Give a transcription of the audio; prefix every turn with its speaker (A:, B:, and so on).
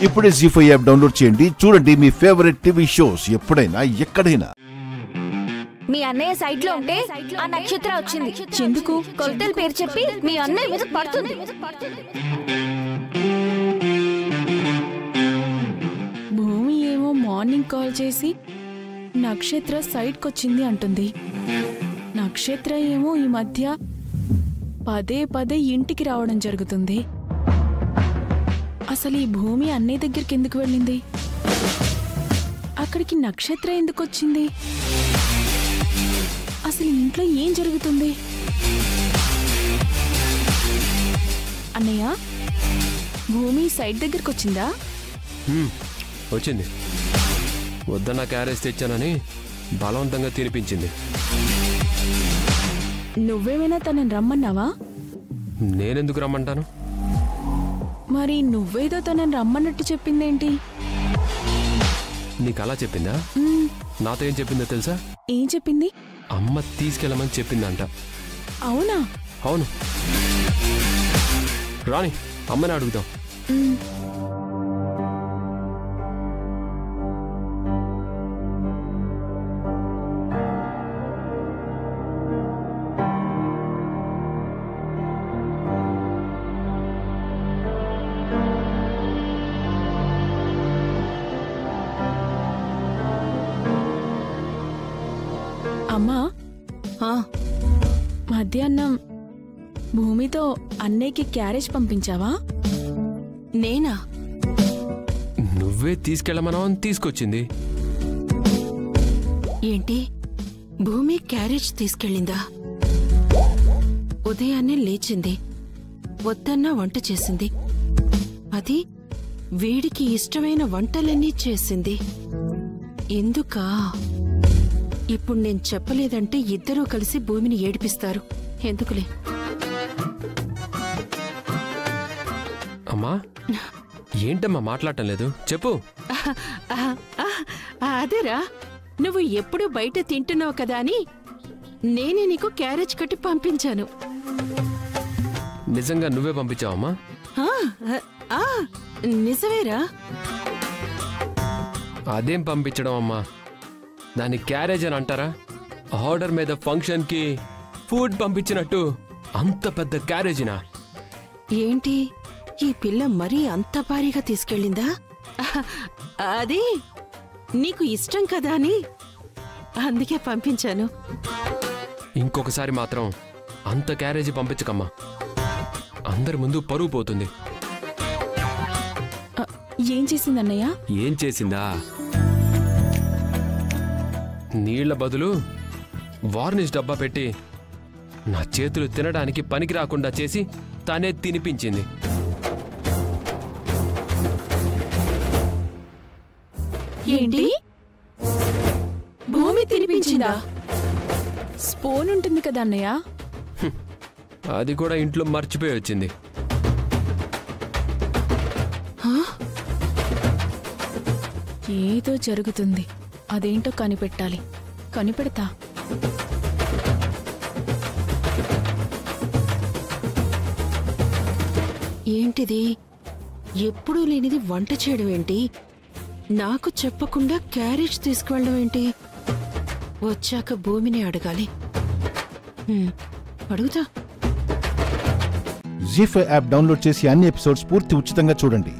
A: ఇప్పుడే జీ5 app download చేయండి. చూడండి మీ ఫేవరెట్ టీవీ షోస్ ఎప్పుడైనా ఎక్కడైనా.
B: మీ అన్నయ్య సైట్ లో ఉంటే ఆ నక్షత్రం వచ్చింది. చెందుకు కొలతల పేరు చెప్పి మీ అన్నయ్య మీద పడుతుంది.
C: భూమి ఏమో మార్నింగ్ కాల్ చేసి నక్షత్ర సైట్కి వచ్చింది అంటుంది. నక్షత్ర ఏమో ఈ మధ్య పదే పదే ఇంటికి రావడం జరుగుతుంది. అసలు ఈ భూమి అన్నయ్య దగ్గరికి ఎందుకు వెళ్ళింది? అక్కడికి నక్షత్ర ఎందుకు వచ్చింది? అసలు ఇంట్లో ఏం జరుగుతుంది? అన్నయ్య, భూమి సైట్ దగ్గరికి వచ్చిందా?
D: వచ్చింది. వద్దన్న క్యారేజ్ తెచ్చానని బలవంతంగా తినిపించింది.
C: నువ్వేమైనా తనని రమ్మన్నావా?
D: నేనెందుకు రమ్మంటాను?
C: మరి నువ్వేదో తనని రమ్మన్నట్టు చెప్పిందేంటి?
D: నీకు అలా చెప్పిందా? నాతో ఏం చెప్పిందో తెలుసా?
C: ఏం చెప్పింది?
D: అమ్మ తీసుకెళ్ళమని చెప్పిందంట.
C: అవునా?
D: అవును. రాని అమ్మని అడుగుదాం.
C: అమ్మా, మధ్యాహ్నం భూమితో అన్నయ్యకి క్యారేజ్ పంపించావా?
E: నేనా?
D: నువ్వే తీసుకెళ్ళమని తీసుకొచ్చింది.
E: ఏంటి, భూమి క్యారేజ్ తీసుకెళ్ళిందా? ఉదయాన్నే లేచింది, వద్దన్నా వంట చేసింది. అది వీడికి ఇష్టమైన వంటలన్నీ చేసింది. ఎందుకా? ఇప్పుడు నేను చెప్పలేదంటే ఇద్దరూ కలిసి భూమిని ఏడిపిస్తారు. ఎందుకులే.
D: అమ్మా, ఏంటమ్మా మాట్లాడటం లేదు? చెప్పు.
E: అదేరా, నువ్వు ఎప్పుడు బయట తింటున్నావు కదా అని నేనే నీకు క్యారేజ్ కట్టి పంపించాను.
D: నిజంగా నువ్వే పంపించావమ్మా?
E: నిజమేరా.
D: అదేం పంపించడం అమ్మా? దాన్ని క్యారేజ్ అని అంటారా? ఆర్డర్ మీద ఫంక్షన్కి ఫుడ్ పంపించినట్టు అంత పెద్ద క్యారేజీనా?
E: ఏంటి, ఈ పిల్ల మరీ అంత భారీగా తీసుకెళ్ళిందా? అది నీకు ఇష్టం కదా అని అందుకే పంపించాను.
D: ఇంకొకసారి మాత్రం అంత క్యారేజీ పంపించకమ్మా. అందరి ముందు పరువు పోతుంది.
C: ఏం చేసిందన్నయ్య?
D: ఏం చేసిందా? నీళ్ల బదులు వార్నిష్ డబ్బా పెట్టి నా చేతులు తినడానికి పనికి రాకుండా చేసి తానే తినిపించింది.
C: ఏంటి, భూమి తినిపించిందా? స్పూన్ ఉంటుంది కదా అన్నయ్య?
D: అది కూడా ఇంట్లో మర్చిపోయి వచ్చింది.
C: ఏదో జరుగుతుంది, అదేంటో కనిపెట్టాలి. కనిపెడతా.
E: ఏంటిది, ఎప్పుడూ లేనిది వంట చేయడం ఏంటి? నాకు చెప్పకుండా క్యారేజ్ తీసుకువెళ్ళడం ఏంటి? వచ్చాక భూమిని అడగాలి. అడుగుతా.
A: జీ5 యాప్ డౌన్లోడ్ చేసి అన్ని ఎపిసోడ్స్ పూర్తి ఉచితంగా చూడండి.